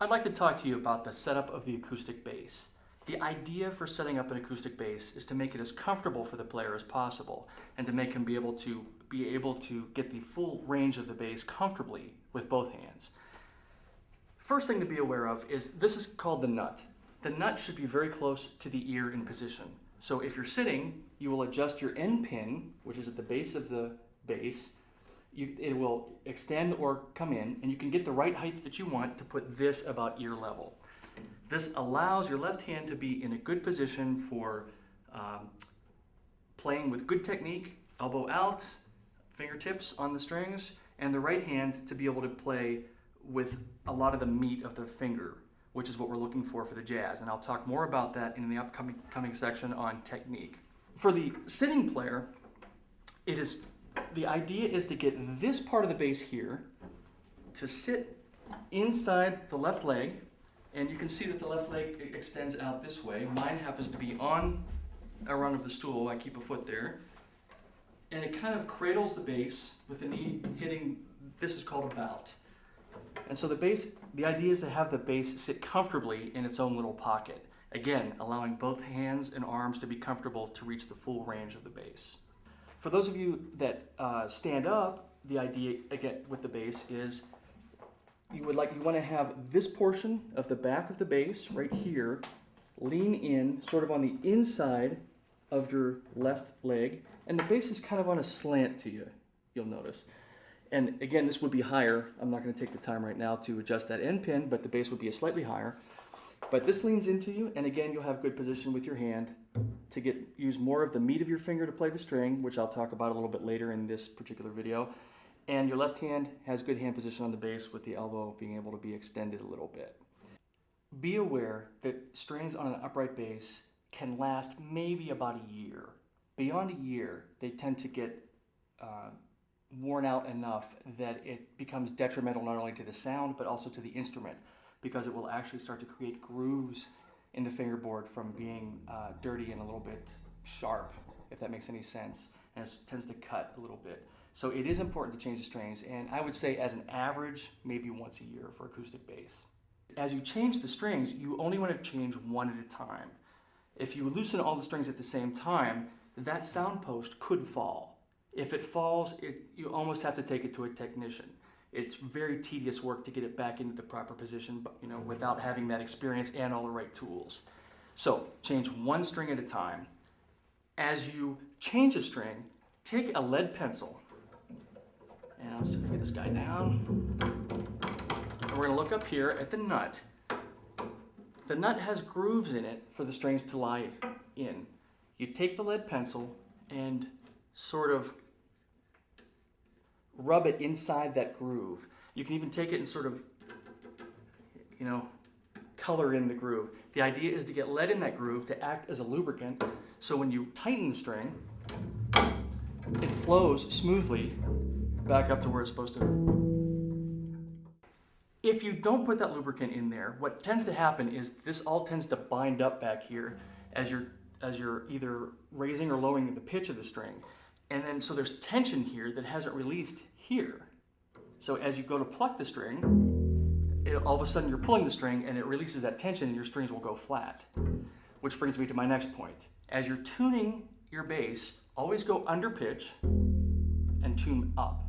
I'd like to talk to you about the setup of the acoustic bass. The idea for setting up an acoustic bass is to make it as comfortable for the player as possible and to make him be able to get the full range of the bass comfortably with both hands. First thing to be aware of is this is called the nut. The nut should be very close to the ear in position. So if you're sitting, you will adjust your end pin, which is at the base of the bass. It will extend or come in, and you can get the right height that you want to put this about ear level. This allows your left hand to be in a good position for playing with good technique, elbow out, fingertips on the strings, and the right hand to be able to play with a lot of the meat of the finger, which is what we're looking for the jazz. And I'll talk more about that in the upcoming section on technique. For the sitting player, the idea is to get this part of the bass here to sit inside the left leg, and you can see that the left leg extends out this way. Mine happens to be on a rung of the stool. I keep a foot there, and it kind of cradles the bass with the knee hitting, this is called a bout. And so the idea is to have the bass sit comfortably in its own little pocket. Again, allowing both hands and arms to be comfortable to reach the full range of the bass. For those of you that stand up, the idea again with the bass is you want to have this portion of the back of the bass right here lean in sort of on the inside of your left leg, and the bass is kind of on a slant to you, you'll notice. And again, this would be higher. I'm not going to take the time right now to adjust that end pin, but the bass would be slightly higher. But this leans into you, and again, you'll have good position with your hand to use more of the meat of your finger to play the string, which I'll talk about a little bit later in this particular video. And your left hand has good hand position on the bass with the elbow being able to be extended a little bit. Be aware that strings on an upright bass can last maybe about a year. Beyond a year, they tend to get worn out enough that it becomes detrimental not only to the sound but also to the instrument, because it will actually start to create grooves in the fingerboard from being dirty and a little bit sharp, if that makes any sense, and it tends to cut a little bit. So it is important to change the strings, and I would say as an average, maybe once a year for acoustic bass. As you change the strings, you only want to change one at a time. If you loosen all the strings at the same time, that sound post could fall. If it falls, you almost have to take it to a technician. It's very tedious work to get it back into the proper position, but without having that experience and all the right tools. So change one string at a time. As you change a string, take a lead pencil, and let's get this guy down. And we're going to look up here at the nut. The nut has grooves in it for the strings to lie in. You take the lead pencil and sort of rub it inside that groove. You can even take it and sort of, color in the groove. The idea is to get lead in that groove to act as a lubricant, so when you tighten the string, it flows smoothly back up to where it's supposed to. If you don't put that lubricant in there, what tends to happen is this all tends to bind up back here as you're either raising or lowering the pitch of the string. And then, so there's tension here that hasn't released here. So as you go to pluck the string, all of a sudden you're pulling the string and it releases that tension and your strings will go flat. Which brings me to my next point. As you're tuning your bass, always go under pitch and tune up.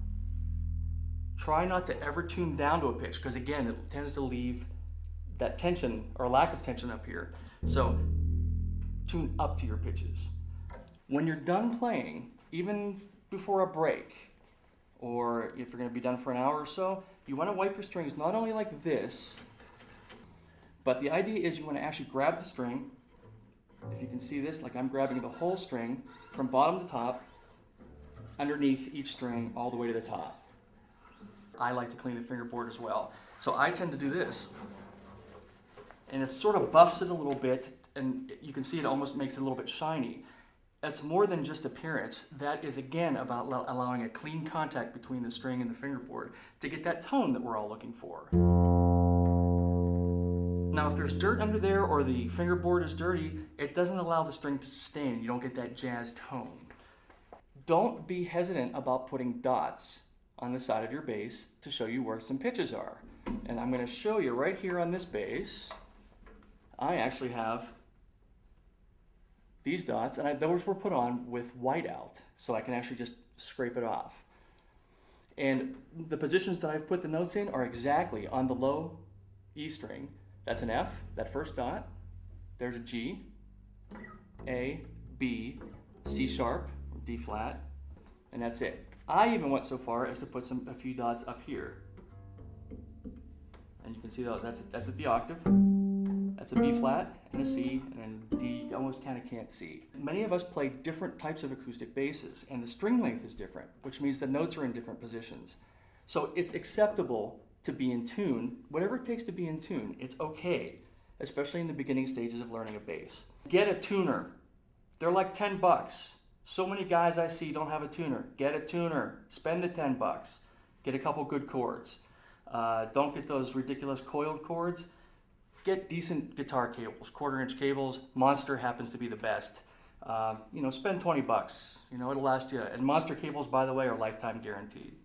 Try not to ever tune down to a pitch, because again, it tends to leave that tension or lack of tension up here. So tune up to your pitches. When you're done playing, even before a break, or if you're going to be done for an hour or so, you want to wipe your strings not only like this, but the idea is you want to actually grab the string. If you can see this, like I'm grabbing the whole string from bottom to top, underneath each string all the way to the top. I like to clean the fingerboard as well. So I tend to do this. And it sort of buffs it a little bit, and you can see it almost makes it a little bit shiny. That's more than just appearance. That is, again, about allowing a clean contact between the string and the fingerboard to get that tone that we're all looking for. Now, if there's dirt under there or the fingerboard is dirty, it doesn't allow the string to sustain. You don't get that jazz tone. Don't be hesitant about putting dots on the side of your bass to show you where some pitches are. And I'm going to show you right here on this bass. I actually have these dots, and those were put on with whiteout, so I can actually just scrape it off. And the positions that I've put the notes in are exactly on the low E string. That's an F, that first dot. There's a G, A, B, C sharp, or D flat, and that's it. I even went so far as to put a few dots up here. And you can see those. That's at the octave. That's a B flat and a C and a D. You almost kind of can't see. Many of us play different types of acoustic basses, and the string length is different, which means the notes are in different positions. So it's acceptable to be in tune. Whatever it takes to be in tune, it's okay, especially in the beginning stages of learning a bass. Get a tuner. They're like 10 bucks. So many guys I see don't have a tuner. Get a tuner. Spend the 10 bucks. Get a couple good chords. Don't get those ridiculous coiled chords. Get decent guitar cables, 1/4-inch cables. Monster happens to be the best. Spend 20 bucks. It'll last you. And Monster cables, by the way, are lifetime guaranteed.